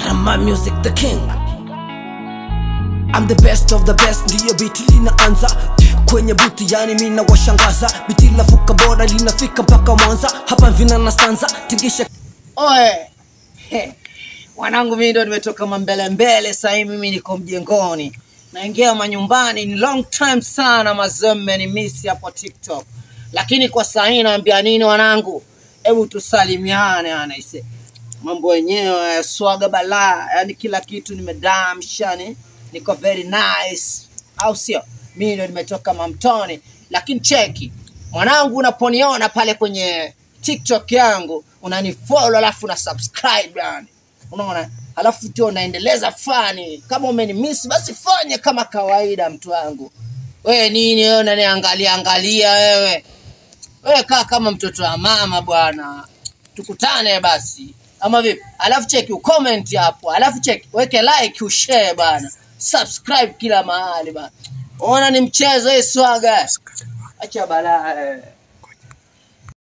Rama Music the king. I'm the best of the best. Ndiyo biti linaanza kwenye buti, yani mina washangaza. Biti lafuka bora linafika mpaka Mwanza. Hapa vina na stanza tingisha. Oe wanangu, mimi ndo nimetoka mbele. Sasa mimi niko mjengoni, naingia manyumbani. Ni long time sana mazeme ni miss hapo TikTok. Lakini kwa sasa naambia nini wanangu, hebu tusalimiane. Anaise mambo yenyewe swaga bala, yani kila kitu nimedamshani, niko very nice, au sio? Mimi ndo nimetoka Mamtoni. Lakini cheki mwanangu, unaponiona pale kwenye TikTok yangu unanifollow alafu na subscribe, yani unaona, alafu tu unaendeleza fani. Kama umenimiss basi fanye kama kawaida mtu wangu. Wewe nini wewe unaniangalia wewe? Wewe kaa kama mtoto wa mama bwana. Tukutane basi. Ama vipi? Alafu cheki ucomment hapo. Alafu cheki weke like, ushare bwana. Subscribe kila mahali bwana. Ona ni mchezo hii swaga. Acha balaa.